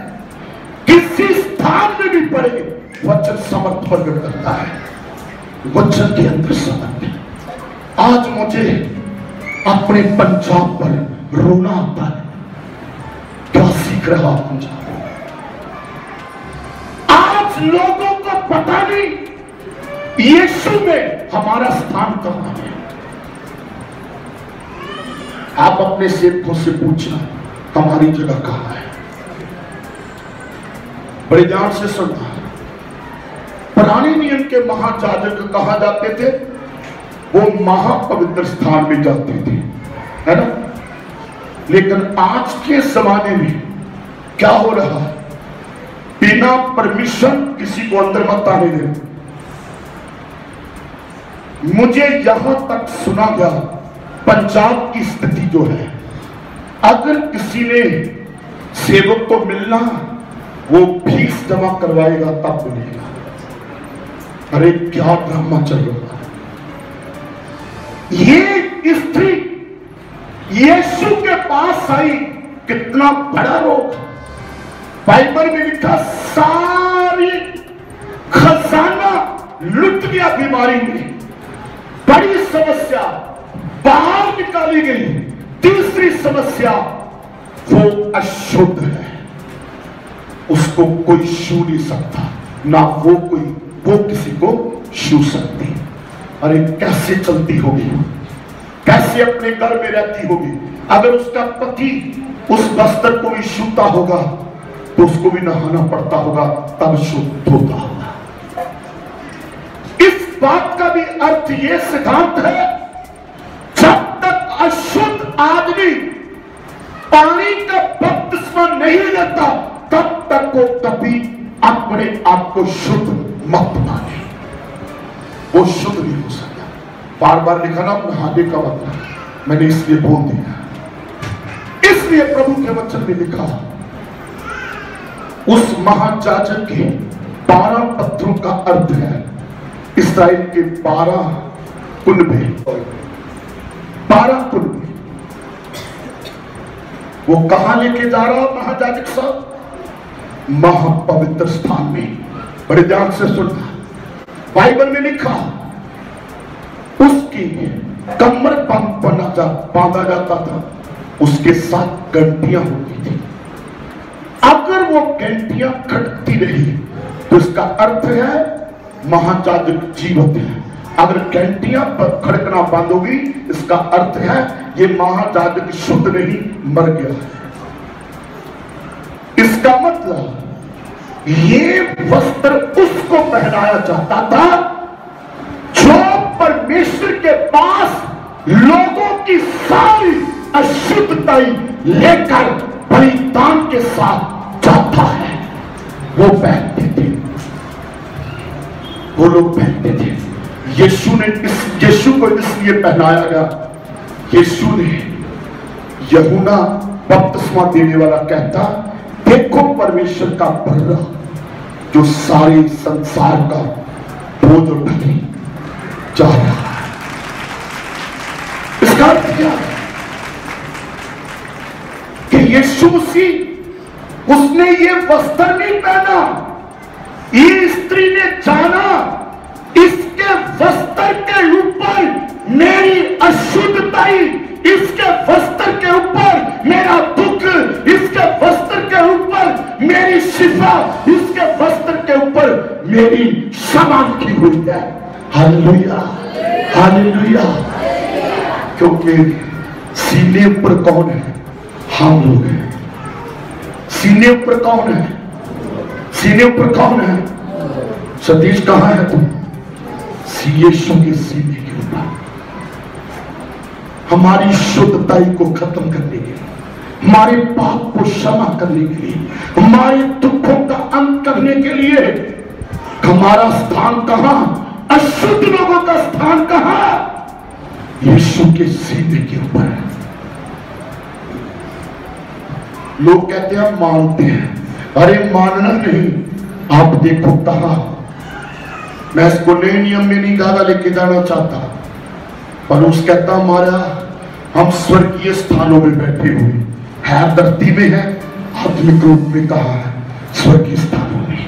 Speaker 1: किसी स्थान में भी पड़े वचन समर्थ प्रकट करता है। वचन के अंदर समर्थ है। आज मुझे अपने पंजाब पर रोना आता है। क्या सीख रहा हूं? आज लोगों को पता नहीं यीशु में हमारा स्थान कहां है। आप अपने सेवकों से पूछना हमारी जगह कहां है। बड़े ध्यान से सुनना। पुराने नियम के महायाजक कहा जाते थे? वो महापवित्र स्थान में जाते थे, है ना? लेकिन आज के जमाने में क्या हो रहा है? बिना परमिशन किसी को अंदर मत आने देना। मुझे यहां तक सुना गया, पंजाब की स्थिति जो है, अगर किसी ने सेवक को मिलना, वो फीस जमा करवाएगा तब मिलेगा। अरे क्या ड्रामा चल रहा है। ये स्त्री यीशु के पास आई, कितना बड़ा रोग। बाइबल में लिखा सारी खजाना लुट गया बीमारी में। बड़ी समस्या बाहर निकाली गई। तीसरी समस्या, वो अशुद्ध है, उसको कोई छू नहीं सकता, ना वो किसी को छू सकती। अरे कैसे चलती होगी, कैसे अपने घर में रहती होगी। अगर उसका पति उस बस्तर को भी छूता होगा तो उसको भी नहाना पड़ता होगा, तब शुद्ध होता होगा। इस बात का भी अर्थ ये सिद्धांत है, जब तक अशुद्ध आदमी पानी का बपतिस्मा नहीं लेता, तब तक वो कभी अपने आप को शुद्ध मत माने। वो शुद्ध नहीं हो सकता। बार बार लिखा ना नहाने का मतलब, मैंने इसलिए बोल दिया। इसलिए प्रभु के वचन में लिखा, उस महायाजक के 12 पत्थरों का अर्थ है इस्राएल के 12 कुनबे। 12 कुनबे वो कहां लेके जा रहा महायाजक साहब? महापवित्र स्थान में। बड़े ध्यान से सुनना। बाइबल में लिखा, उसकी कमर बांधा जाता था, उसके साथ घंटियां होती थी। अगर वो घंटियां खटकती रही तो इसका अर्थ है महायाजक जीवित है। अगर घंटियां पर खड़कना बंद होगी, इसका अर्थ है ये महायाजक शुद्ध नहीं, मर गया है। इसका मतलब ये वस्त्र उसको पहनाया जाता था जो परमेश्वर के पास लोगों की सारी अशुद्धताई लेकर बलिदान के साथ जाता है। वो पहनते थे, वो लोग पहनते थे। यीशु को इसलिए पहनाया गया। यीशु ने, यूहन्ना बपतिस्मा देने वाला कहता, देखो परमेश्वर का बर्रा जो सारे संसार का बोझ उठाने जा रहा है। इसका अर्थ क्या है? कि यीशु मसीह उसने ये वस्त्र नहीं पहना, ये स्त्री ने जाना इसके वस्त्र के ऊपर मेरी अशुद्धताई, इसके वस्त्र के ऊपर मेरा दुख, इसके वस्त्र के ऊपर मेरी शिफा, इसके वस्त्र के ऊपर मेरी क्षमा की हुई है। Hallelujah, hallelujah. क्योंकि सीने ऊपर कौन है? हम लोग हैं। सीने ऊपर कौन है? सीने ऊपर कौन है? सतीश कहां है तुम? यीशु के सीने के ऊपर हमारी शुद्धताई को खत्म करने के लिए, हमारे पाप को क्षमा करने के लिए, हमारे दुखों का अंत करने के लिए। हमारा स्थान कहां? अशुद्ध लोगों का स्थान कहां? यीशु के सीने के ऊपर है। लोग कहते हैं मानते हैं, अरे मानना नहीं, आप देखो कहां। मैं इसको नए नियम में नहीं ज्यादा लेके जाना चाहता, पर उस कहता हमारा हम स्वर्गीय स्थानों में बैठे हुए है, धरती में है, आत्मिक रूप में कहा है स्वर्गीय स्थानों में।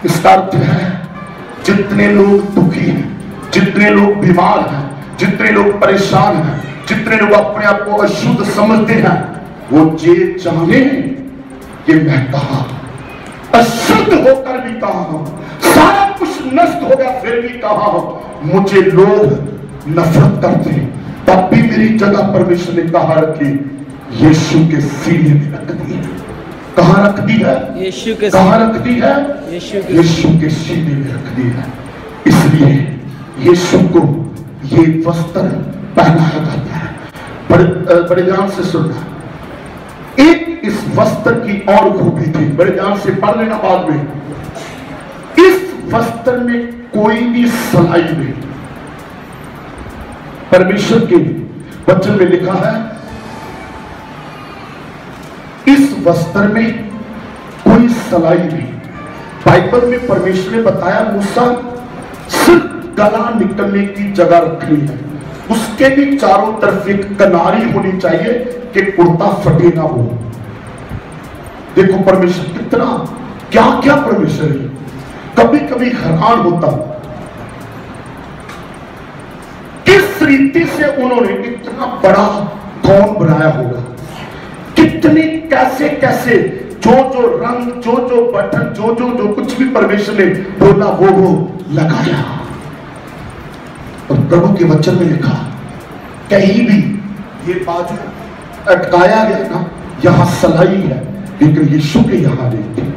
Speaker 1: इसका अर्थ है जितने लोग दुखी हैं, जितने लोग बीमार हैं, जितने लोग परेशान हैं, जितने लोग अपने आप को अशुद्ध समझते हैं, वो ये जाने कि मैं कहा अशुद्ध होकर भी कहा हूं, सारा कुछ नष्ट हो गया फिर भी कहा हूं, मुझे लोग नफरत करते, तब भी मेरी जगह परमेश्वर ने कहा रखी, यीशु के सीने में रख दी है। कहां रख दी है? यीशु के कहां रख दी है? यीशु के सीने में रख दी है। इसलिए यीशु को ये वस्त्र पहनाया जाता है। बड़े ध्यान से सुनना, एक इस वस्त्र की और खूबी थी, बड़े ध्यान से पढ़ लेना बाद में। इस वस्त्र में कोई भी सलाई नहीं। परमेश्वर के वचन में लिखा है, इस वस्त्र में कोई सलाई नहीं। बाइबल में परमेश्वर ने बताया मूसा सिर्फ गला निकलने की जगह रखनी है, उसके भी चारों तरफ एक किनारी होनी चाहिए कि कुर्ता फटे ना हो। देखो परमेश्वर कितना क्या क्या परमेश्वर है। कभी कभी हैरान होता किस रीति से उन्होंने इतना बड़ा कौन बनाया होगा, कितने कैसे कैसे जो जो रंग, जो जो बटन, जो जो जो कुछ भी परमेश्वर ने बोला वो लगाया। और प्रभु के वचन में लिखा, कहीं भी ये बाजू अटकाया गया ना, यहां सलाई है, लेकिन यीशु के यहां नहीं थी,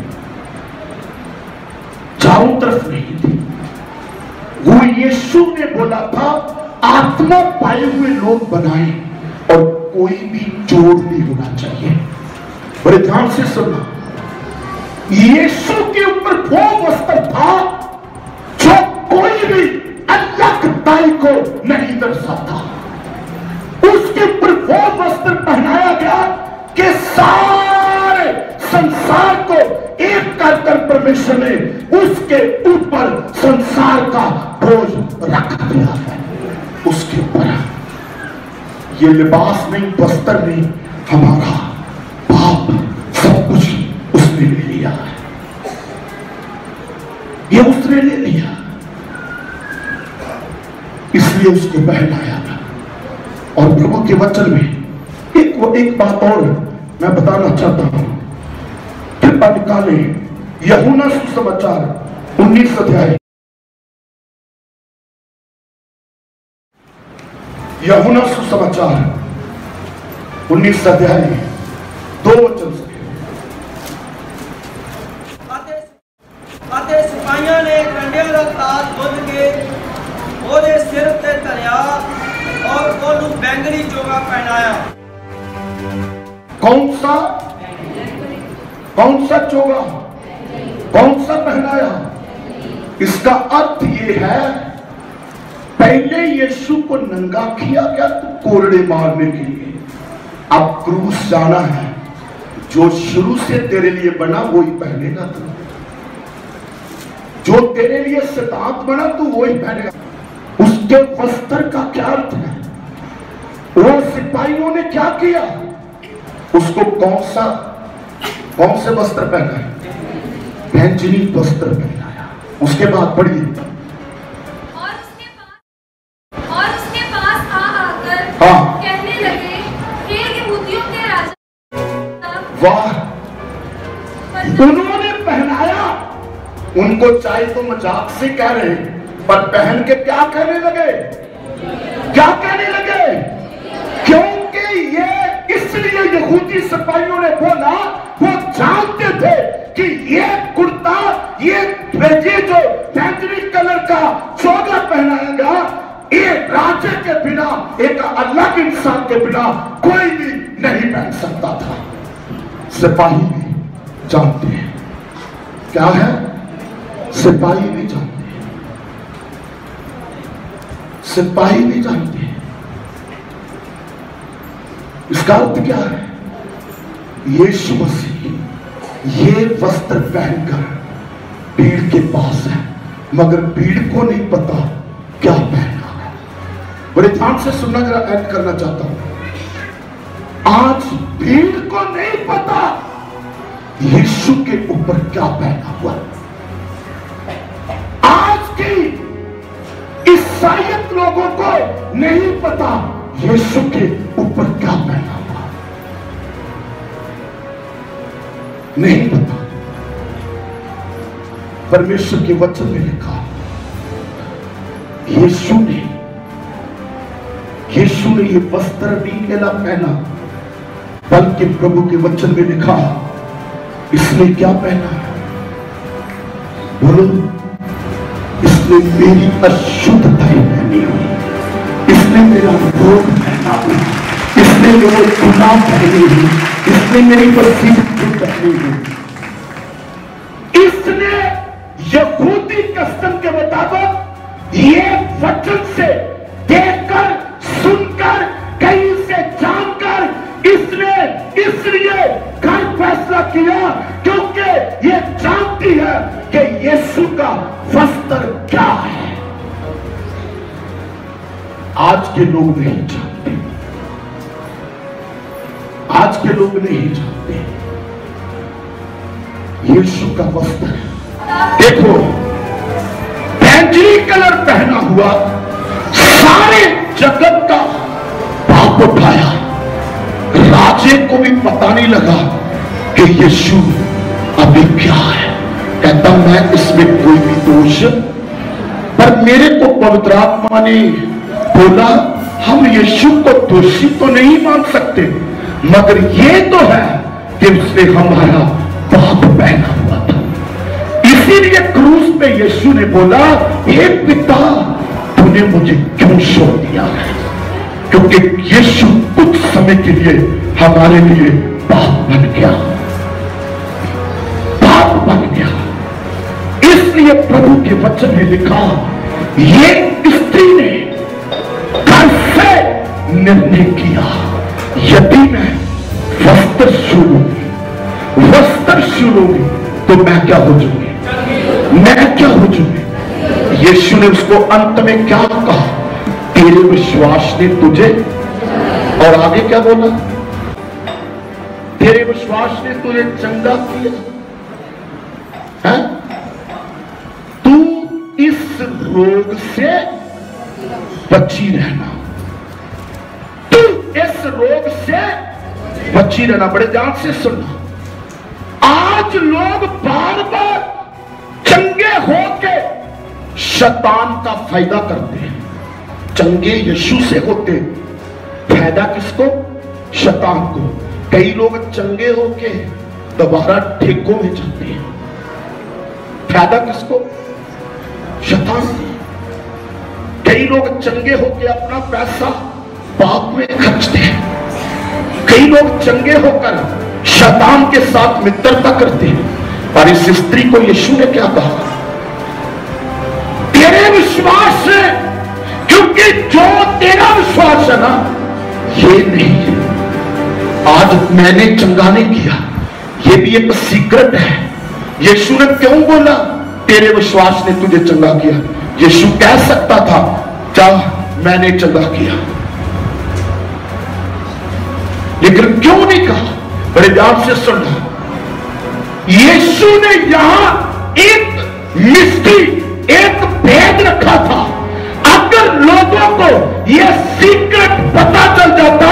Speaker 1: चारों तरफ नहीं थी। वो यीशु ने बोला था आत्मा पाए हुए लोग बनाए और कोई भी जोड़ नहीं होना चाहिए। बड़े ध्यान से सुनना, यीशु के ऊपर वो वस्त्र था जो कोई भी अलगताई को नहीं दर्शाता। उसके ऊपर वो वस्त्र पहनाया गया कि सारे संसार को एक कर परमेश्वर ने उसके ऊपर संसार का बोझ रख दिया है। उसके ऊपर ये लिबास नहीं, वस्त्र नहीं, हमारा पाप सब कुछ उसने ले लिया है, ये उसने ले लिया, इसलिए उसको पहनाया था। और प्रभु के वचन में एक बात और मैं बताना चाहता हूं, कृपया निकाले यूहन्ना सुसमाचार 19 अध्याय, यूहन्ना सुसमाचार 19 अध्याय 2 वचन से।
Speaker 4: सिपाहियों ने कंडेल का ताज बुद्ध के ओदे सिर ते धरिया और कोलू बैंगनी चोगा पहनाया।
Speaker 1: कौन सा चोगा, कौन सा पहनाया? इसका अर्थ यह है, पहले यीशु को नंगा किया गया तो कोरड़े मारने के लिए, अब क्रूस जाना है, जो शुरू से तेरे लिए बना वही पहनेगा तू, जो तेरे लिए सिद्धांत बना तू वही पहनेगा। उसके वस्त्र का क्या अर्थ है? वो सिपाहियों ने क्या किया? उसको कौन से वस्त्र पहनाए? बैंजनी वस्त्र पहनाया। उसके बाद पढ़िए,
Speaker 2: और उसके पास आकर
Speaker 1: हाँ,
Speaker 2: कहने लगे, हे यहूदियों के राजा।
Speaker 1: वाह, उन्होंने पहनाया। उनको चाहे तो मजाक से कह रहे, पर पहन के क्या कहने लगे? क्या कहने लगे? क्योंकि ये इसलिए यहूदी सिपाहियों ने बोला, वो जानते थे कि ये कुर्ता, ये जो बैंगनी कलर का चोगा पहनाएगा, ये राजा के बिना, एक अलग इंसान के बिना कोई भी नहीं पहन सकता था। सिपाही भी जानते हैं क्या है, सिपाही भी जानते हैं, सिपाही भी जानते हैं। इसका अर्थ क्या है? यीशु मसीह ये वस्त्र पहनकर भीड़ के पास है, मगर भीड़ को नहीं पता क्या पहना है। बड़े ध्यान से सुनना, जरा ऐड करना चाहता हूं। आज भीड़ को नहीं पता यीशु के ऊपर क्या पहना हुआ। आज की ईसाइयत लोगों को नहीं पता यीशु के ऊपर क्या पहना हुआ, नहीं पता। परमेश्वर के वचन में लिखा, यीशु ने ये वस्त्र नहीं केला पहना, बल्कि प्रभु के वचन में लिखा, इसने क्या पहना है? बोलो, इसने मेरी अशुद्धताएं पहनी हुई, इसने मेरा रोग पहना हुआ, इसने मेरे गुनाह पहने हुए, इसने मेरी वसीयत पहनी हुई। इसने यहूदी कस्टम के मुताबिक ये वचन से देखकर, सुनकर, कहीं से जानकर इसने इसलिए घर फैसला किया क्योंकि ये जानती है कि यीशु का वस्त्र क्या है। आज के लोग नहीं जानते, आज के लोग नहीं जानते यीशु का वस्त्र। देखो, बैंगनी कलर पहना हुआ सारे जगत का पाप उठाया, राजे को भी पता नहीं लगा कि यीशु अभी क्या है। कहता मैं इसमें कोई भी दोष, पर मेरे को पवित्र आत्मा ने बोला, हम यीशु को दोषी तो नहीं मान सकते, मगर ये तो है कि उसने हमारा पाप पहना हुआ था। इसीलिए क्रूस पे यीशु ने बोला, हे पिता, तूने मुझे क्यों छोड़ दिया है? क्योंकि यीशु कुछ समय के लिए हमारे लिए पाप बन गया, पाप बन गया। इसलिए प्रभु के वचन में लिखा, ये स्त्री ने घर से निर्णय किया, यदि मैं वस्त्र छू लूंगी तो मैं क्या हो जाऊंगी? मैं क्या हो जाऊंगी? यीशु ने उसको अंत में क्या कहा? तेरे विश्वास ने तुझे, और आगे क्या बोला? तेरे विश्वास ने तुझे चंगा किया है? तू इस रोग से बची रहना, तू इस रोग से बची रहना। बड़े ध्यान से सुनना, आज लोग बार बार चंगे होके शैतान का फायदा करते हैं। चंगे यीशु से होते, फायदा किसको? शैतान को। कई लोग चंगे होके दोबारा ठेकों में जाते हैं, फायदा किसको? शैतान। कई लोग चंगे होके अपना पैसा पाप में खर्चते हैं, कई लोग चंगे होकर शैतान के साथ मित्रता करते हैं। और इस स्त्री को यीशु ने क्या कहा? तेरे विश्वास से, क्योंकि जो तेरा विश्वास है ना, ये नहीं है। आज मैंने चंगा नहीं किया, ये भी एक सीक्रेट है। यीशु ने क्यों बोला तेरे विश्वास ने तुझे चंगा किया? यीशु कह सकता था, जा मैंने चंगा किया, लेकिन क्यों नहीं कहा? बड़े ध्यान से सुनना, यीशु ने यहां एक मिस्ट्री, एक भेद रखा था। अगर लोगों को यह सीक्रेट पता चल जाता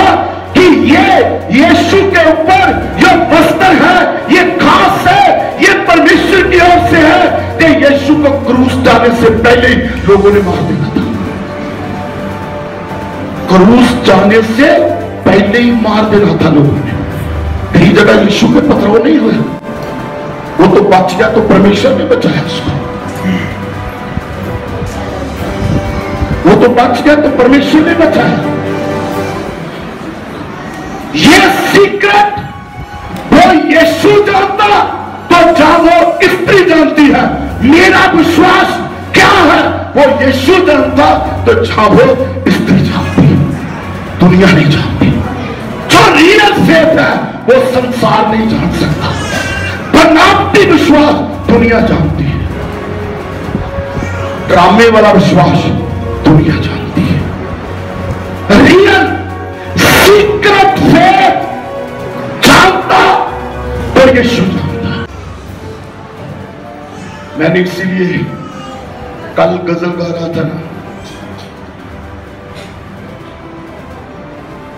Speaker 1: कि ये यीशु के ऊपर जो वस्त्र है ये खास है, ये परमेश्वर की ओर से है, तो यीशु को क्रूस जाने से पहले लोगों ने मार देना था। क्रूस जाने से पहले ही मार देना था लोगों ने। कई जगह यीशु के पथराव नहीं हुए, वो तो बच गया, तो परमेश्वर ने बचाया उसको। वो तो बच गया, तो परमेश्वर ने बचाया। ये सीक्रेट वो यीशु जानता तो जहां वो स्त्री जानती है। मेरा विश्वास क्या है, वो यीशु जानता तो जहां वो स्त्री जानती है, दुनिया नहीं जानती। जो रियल फेथ है वो संसार नहीं जान सकता, बनावटी विश्वास दुनिया जानती है, ड्रामे वाला विश्वास दुनिया जानती है। रियल सीक्रेट फेथ जानता तो यीशु जानता। मैंने इसीलिए कल गजल गा रहा था ना,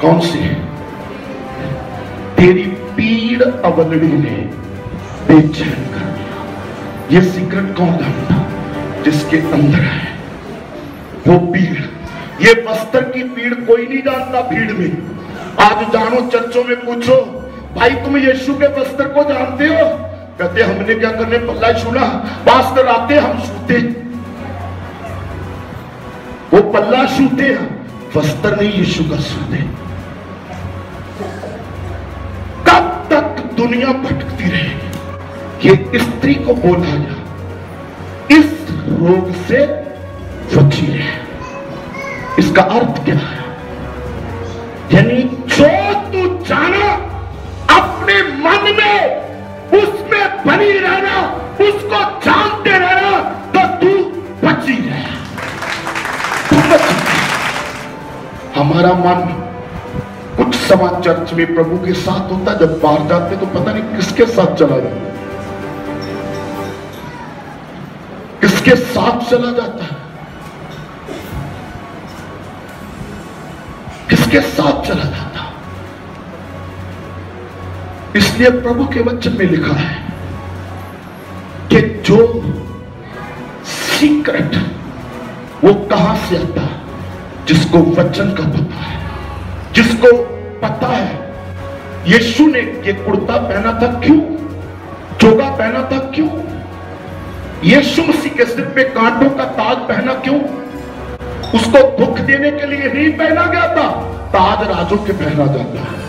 Speaker 1: कौन सी? तेरी पीड़ अवलड़ी ने बेचैन कर दिया। ये सीक्रेट कौन जानता? जिसके अंदर है वो पीड़। ये बस्तर की पीड़ कोई नहीं जानता भीड़ में। आज जानो, चर्चों में पूछो, भाई तुम यीशु के बस्तर को जानते हो? कहते हमने क्या करने, पल्ला छूना, पास्टर आते हम छूते। वो पल्ला छूते हैं, बस्तर नहीं यीशु का छूते। कब तक दुनिया भटकती रहेगी? ये स्त्री को बोला जा, इस रोग से बची रहे। इसका अर्थ क्या है? यानी जो तू जाना अपने मन में उसमें बनी रहना, उसको जानते रहना, तो तू बची रहे। तू बची रहे। हमारा मन कुछ समय चर्च में प्रभु के साथ होता, जब बाहर जाते तो पता नहीं किसके साथ चला जाता, किसके साथ चला जाता है, किसके साथ चला जाता। इसलिए प्रभु के वचन में लिखा है कि जो सीक्रेट वो कहां से आता है? जिसको वचन का पता है, जिसको पता है यीशु ने ये कुर्ता पहना था क्यों, चोगा पहना था क्यों, यीशु मसीह के सिर पे कांटों का ताज पहना क्यों? उसको दुख देने के लिए नहीं पहना गया था, ताज राजों के पहना जाता है,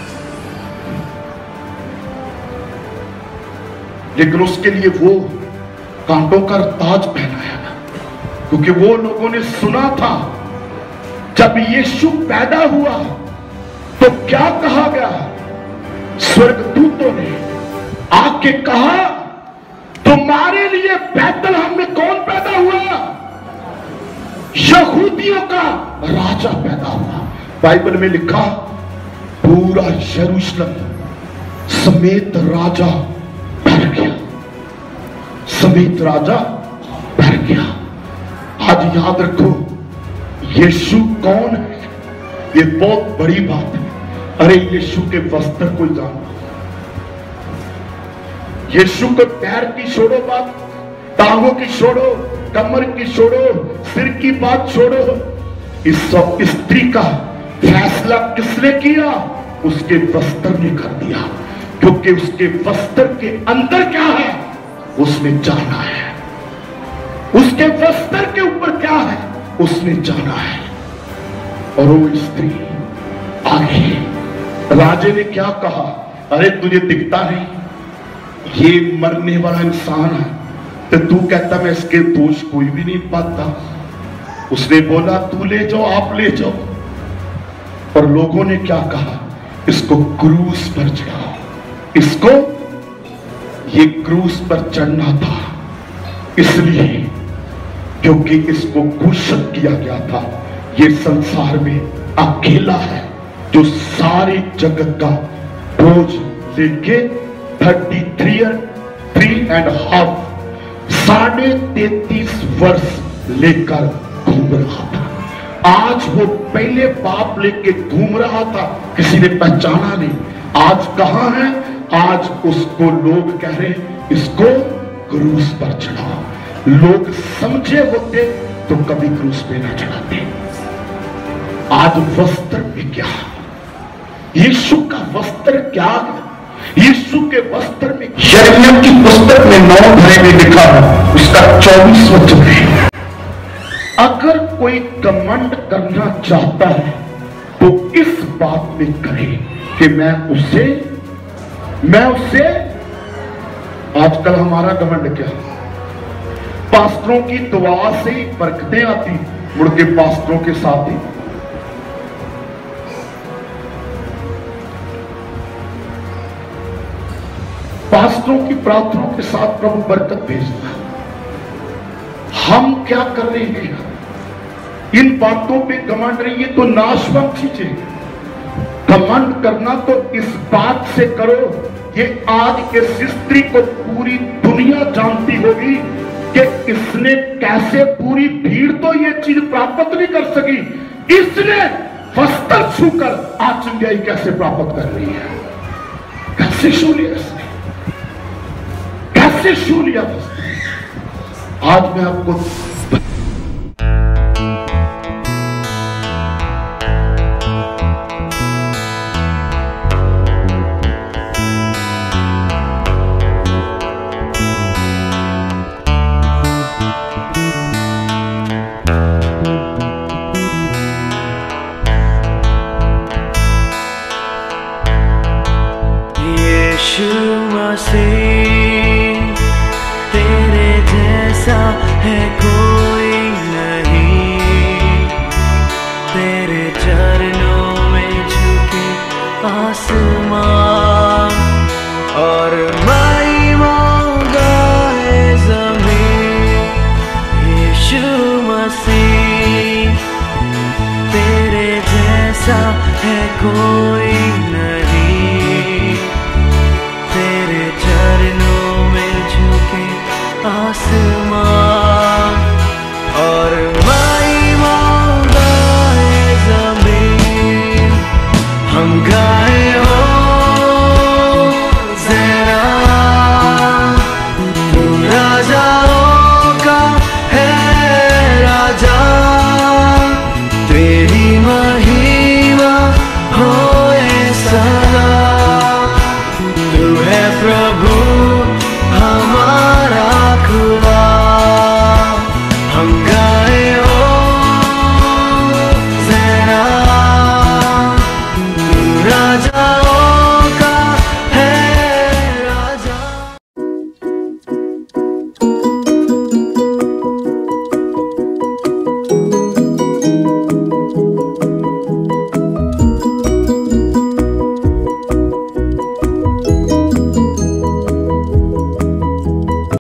Speaker 1: लेकिन उसके लिए वो कांटों का ताज पहनाया, क्योंकि वो लोगों ने सुना था जब यीशु पैदा हुआ तो क्या कहा गया? स्वर्गदूतों ने आके कहा तुम्हारे लिए बैतलहम में कौन पैदा हुआ? यहूदियों का राजा पैदा हुआ। बाइबल में लिखा पूरा यरूशलेम समेत राजा भर गया, समेत राजा भर गया। आज याद रखो यीशु कौन है, ये बहुत बड़ी बात है। अरे यीशु के वस्त्र को जानो, यीशु के पैर की छोड़ो बात, टांगों की छोड़ो, कमर की छोड़ो, सिर की बात छोड़ो। इस स्त्री का फैसला किसने किया? उसके वस्त्र ने कर दिया, क्योंकि उसके वस्त्र के अंदर क्या है उसने जाना है, उसके वस्त्र के ऊपर क्या है उसने जाना है। और वो स्त्री आगे, राजे ने क्या कहा? अरे तुझे दिखता नहीं ये मरने वाला इंसान है, तो तू कहता मैं इसके दोष कोई भी नहीं पाता। उसने बोला तू ले जाओ, आप ले जाओ। और लोगों ने क्या कहा? इसको क्रूस पर चढ़ाओ, इसको, ये क्रूस पर चढ़ना था इसलिए क्योंकि इसको घोषित किया गया था ये संसार में अकेला है जो सारे जगत का बोझ लेके 33.5 33.5 वर्ष लेकर घूम रहा था। आज वो पहले बाप लेके घूम रहा था, किसी ने पहचाना नहीं। आज कहां है? आज उसको लोग कह रहे इसको क्रूस पर चढ़ाओ। लोग समझे होते तो कभी क्रूस पे ना चढ़ाते। आज वस्त्र भी क्या, यीशु का वस्त्र क्या है? यीशु के वस्त्र में यिर्मयाह की पुस्तक में 9 में लिखा है, उसका 24 वचन है, अगर कोई घमंड करना चाहता है तो इस बात में करे कि मैं उसे आजकल हमारा घमंड क्या, पास्टरों की दुआ से ही बरकतें आती, मुड़ के पास्टरों के साथ ही पास्टरों की प्रार्थना के साथ प्रभु बरकत भेजता। हम क्या कर रहे हैं? इन बातों पे घमंड रही है तो नाशवंत चीजें। घमंड करना तो इस बात से करो, ये आज इस स्त्री को पूरी दुनिया जानती होगी कि इसने कैसे, पूरी भीड़ तो ये चीज प्राप्त नहीं कर सकी, इसने वस्त्र छूकर आज चंगाई कैसे प्राप्त कर रही है। कैसे छू लिया इसने, कैसे छू लिया वस्त्र। आज मैं आपको